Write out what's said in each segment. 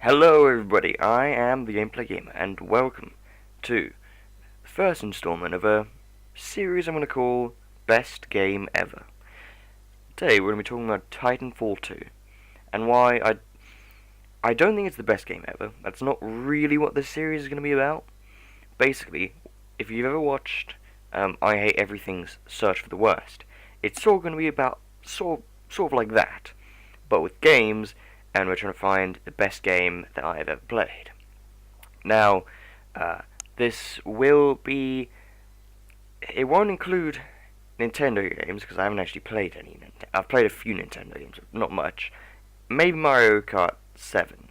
Hello everybody, I am the Gameplay Gamer, and welcome to the first installment of a series I'm going to call Best Game Ever. Today we're going to be talking about Titanfall 2, and why I don't think it's the best game ever. That's not really what this series is going to be about. Basically, if you've ever watched I Hate Everything's Search for the Worst, it's sort of going to be about sort of like that, but with games, and we're trying to find the best game that I have ever played. Now, this will be... It won't include Nintendo games, because I haven't actually played any. I've played a few Nintendo games, not much. Maybe Mario Kart 7.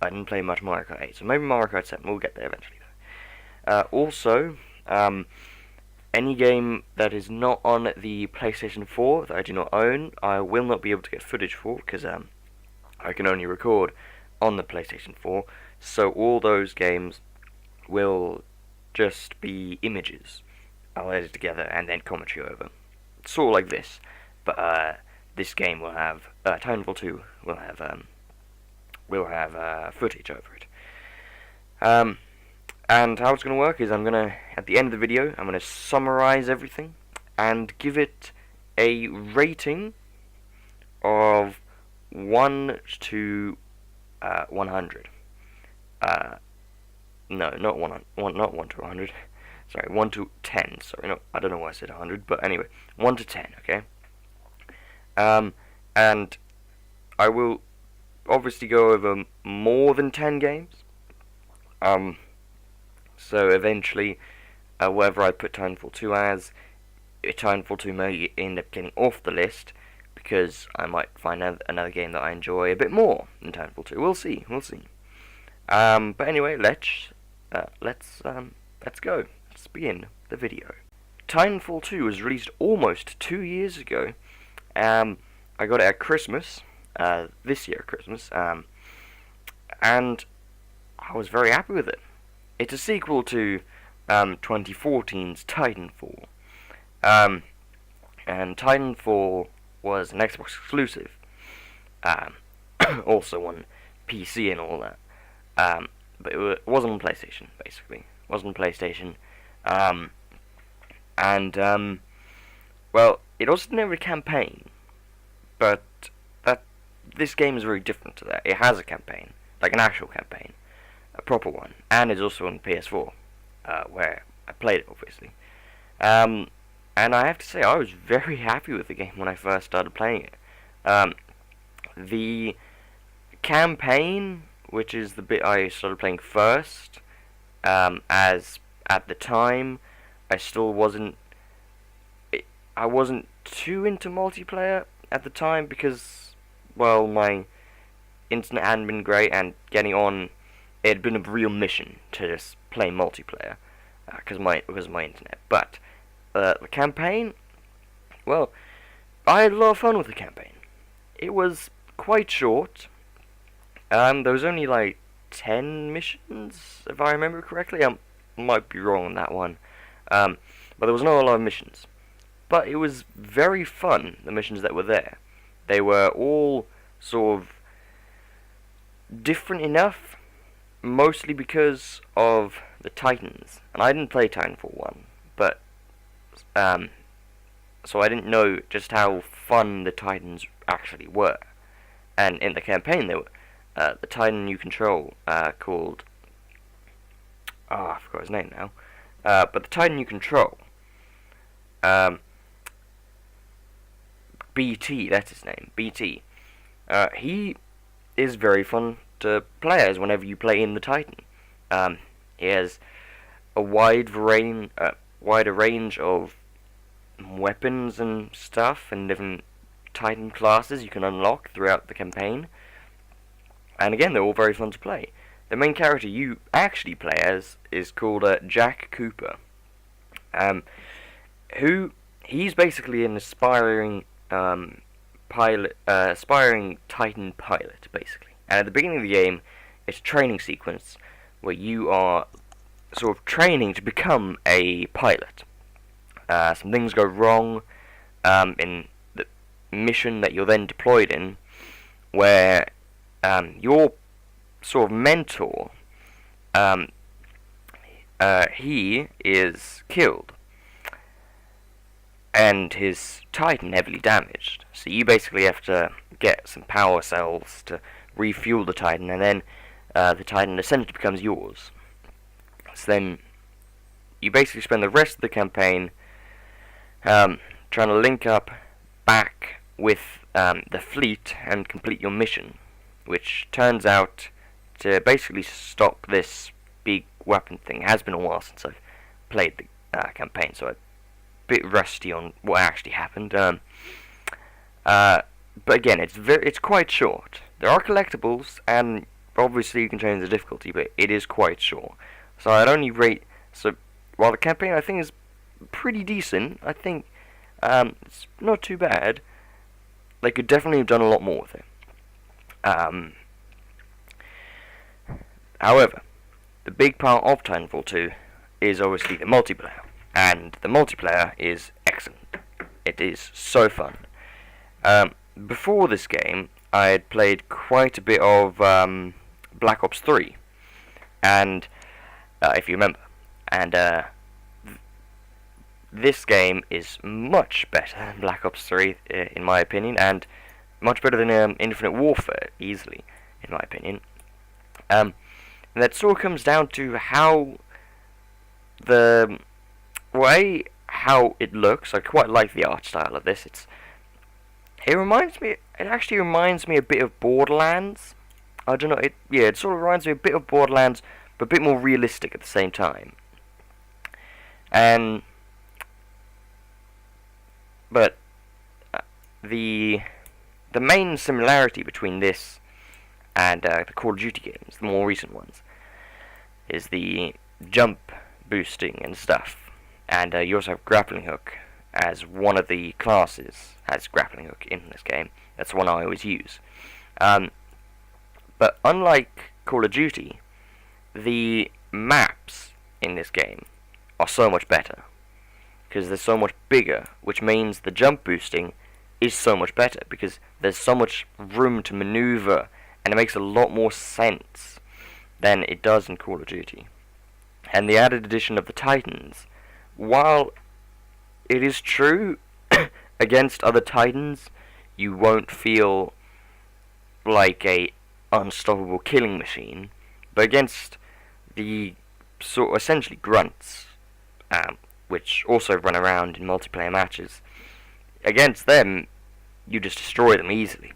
I didn't play much Mario Kart 8, so maybe Mario Kart 7. We'll get there eventually, though. Also, any game that is not on the PlayStation 4 that I do not own, I will not be able to get footage for, because I can only record on the PlayStation 4, so all those games will just be images. I'll edit together and then commentary over. Sort of like this, but this game will have, Titanfall 2 will have footage over it. And how it's going to work is at the end of the video, I'm going to summarize everything and give it a rating of 1 to 100. No, not 1 to 100. Sorry, 1 to 10. Sorry, no, I don't know why I said 100, but anyway, 1 to 10. Okay. And I will obviously go over more than 10 games. So eventually, whatever I put Titanfall 2 as, Titanfall 2 may end up getting off the list, because I might find another game that I enjoy a bit more than Titanfall 2. We'll see. But anyway, let's go. Let's begin the video. Titanfall 2 was released almost 2 years ago. I got it at Christmas, this year at Christmas, and I was very happy with it. It's a sequel to 2014's Titanfall, and Titanfall was an Xbox exclusive, also on PC and all that, but it wasn't on PlayStation, basically. It wasn't on PlayStation, well, it also didn't have a campaign, but this game is very different to that. It has a campaign, like an actual campaign, a proper one, and it's also on PS4, where I played it, obviously. And I have to say, I was very happy with the game when I first started playing it. The campaign, which is the bit I started playing first, as at the time, I wasn't too into multiplayer at the time, because, well, my internet hadn't been great, and getting on, it had been a real mission to just play multiplayer, because of my internet. But the campaign, well, I had a lot of fun with the campaign. It was quite short. There was only like 10 missions, if I remember correctly. I might be wrong on that one. But there was not a lot of missions. But it was very fun, the missions that were there. They were all sort of different enough, mostly because of the Titans. And I didn't play Titanfall 1, but so I didn't know just how fun the Titans actually were. And in the campaign, they were the Titan you control, called... I forgot his name now. But the Titan you control, BT, that's his name, BT. He is very fun to play as whenever you play in the Titan. He has a wider range of weapons and stuff, and different Titan classes you can unlock throughout the campaign. And again, they're all very fun to play. The main character you actually play as is called Jack Cooper. He's basically an aspiring aspiring Titan pilot, basically. And at the beginning of the game, it's a training sequence where you are sort of training to become a pilot. Some things go wrong in the mission that you're then deployed in, where your sort of mentor, he is killed, and his Titan heavily damaged. So you basically have to get some power cells to refuel the Titan, and then the Titan essentially becomes yours. So then you basically spend the rest of the campaign trying to link up back with the fleet and complete your mission, which turns out to basically stop this big weapon thing. It has been a while since I've played the campaign, so I'm a bit rusty on what actually happened. But again, it's quite short. There are collectibles, and obviously you can change the difficulty, but it is quite short. So I'd only rate. So while the campaign I think is pretty decent, I think it's not too bad. They could definitely have done a lot more with it. However, the big part of Titanfall 2 is obviously the multiplayer, and the multiplayer is excellent. It is so fun. Before this game, I had played quite a bit of Black Ops 3, and if you remember, and this game is much better than Black Ops 3, in my opinion, and much better than Infinite Warfare, easily, in my opinion. And that sort of comes down to how how it looks. I quite like the art style of this. It actually reminds me a bit of Borderlands. I don't know, it sort of reminds me a bit of Borderlands, but a bit more realistic at the same time. But the main similarity between this and the Call of Duty games, the more recent ones, is the jump boosting and stuff. And you also have grappling hook as one of the classes has grappling hook in this game. That's the one I always use. But unlike Call of Duty, the maps in this game are so much better, because they're so much bigger, which means the jump boosting is so much better, because there's so much room to maneuver, and it makes a lot more sense than it does in Call of Duty. And the added addition of the Titans, while it is true, against other Titans, you won't feel like a unstoppable killing machine, but against the sort of essentially grunts, which also run around in multiplayer matches, against them, you just destroy them easily.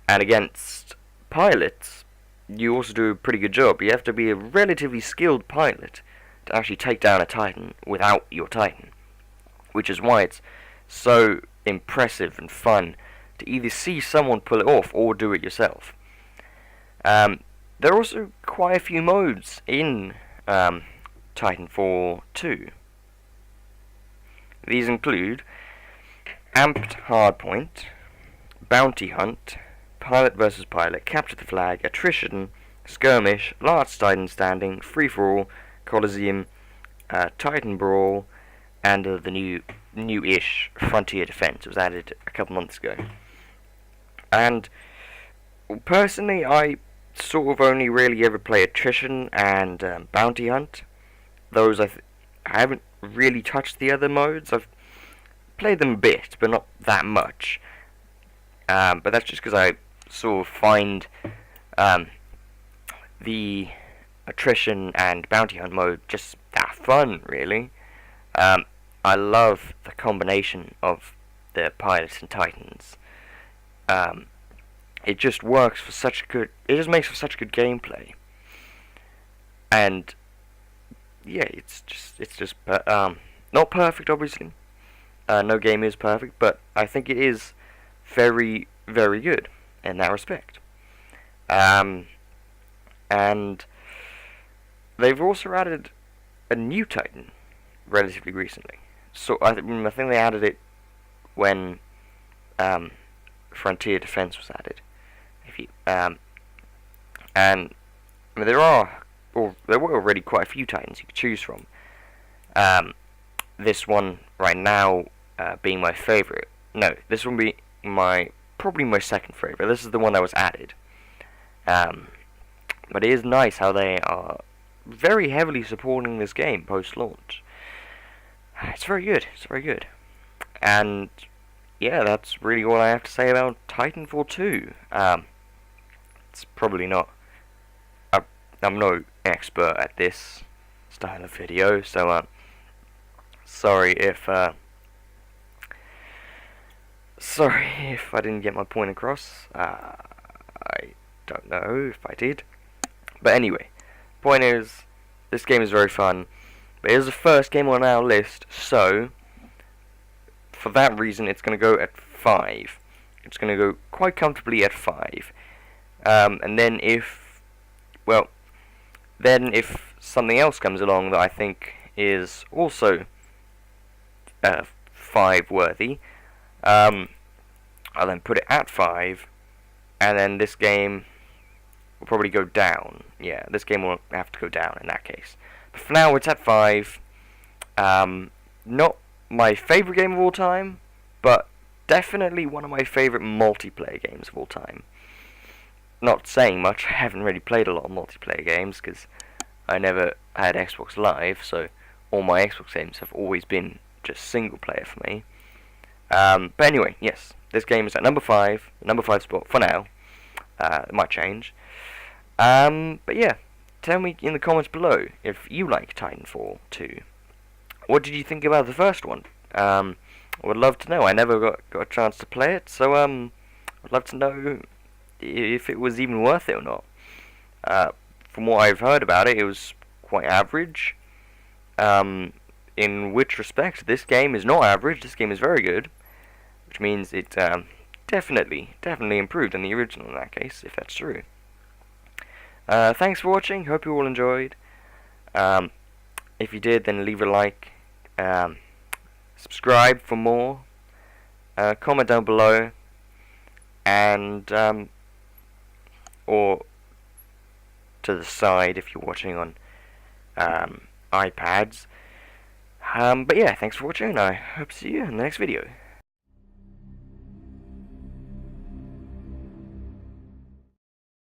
And against pilots, you also do a pretty good job. You have to be a relatively skilled pilot to actually take down a Titan without your Titan, which is why it's so impressive and fun to either see someone pull it off or do it yourself. There are also quite a few modes in Titanfall 2. These include Amped Hardpoint, Bounty Hunt, Pilot versus Pilot, Capture the Flag, Attrition, Skirmish, Last Titan Standing, Free-for-all, Coliseum, Titan Brawl, and the new-ish Frontier Defense. It was added a couple months ago. And personally, I sort of only really ever play Attrition and Bounty Hunt. Those I haven't really touched the other modes. I've played them a bit, but not that much. But that's just because I sort of find the Attrition and Bounty Hunt mode just that fun, really. I love the combination of the pilots and Titans. It just works for such good. It just makes for such good gameplay. And yeah, it's just not perfect, obviously. No game is perfect, but I think it is very, very good in that respect. And they've also added a new Titan relatively recently. So I think they added it when Frontier Defense was added. And I mean, there were already quite a few Titans you could choose from. This one right now being my favorite. No, this one be probably my second favorite. This is the one that was added. But it is nice how they are very heavily supporting this game post-launch. It's very good. It's very good. And yeah, that's really all I have to say about Titanfall 2. It's probably not. I'm no expert at this style of video, so sorry if I didn't get my point across. I don't know if I did, but anyway, point is, this game is very fun. But it is the first game on our list, so for that reason, it's going to go at 5. It's going to go quite comfortably at 5. And then if something else comes along that I think is also 5 worthy, I'll then put it at 5, and then this game will probably go down. Yeah, this game will have to go down in that case. But for now, it's at 5. Not my favourite game of all time, but definitely one of my favourite multiplayer games of all time. Not saying much, I haven't really played a lot of multiplayer games, because I never had Xbox Live, so all my Xbox games have always been just single player for me. But anyway, yes, this game is at number 5 spot for now. It might change. But yeah, tell me in the comments below if you like Titanfall 2. What did you think about the first one? I would love to know. I never got a chance to play it, so I'd love to know if it was even worth it or not. From what I've heard about it, it was quite average. In which respect, this game is not average. This game is very good, which means it definitely improved on the original in that case, if that's true. Thanks for watching. Hope you all enjoyed. If you did, then leave a like. Subscribe for more. Comment down below. And or to the side if you're watching on iPads. But yeah, thanks for watching. I hope to see you in the next video.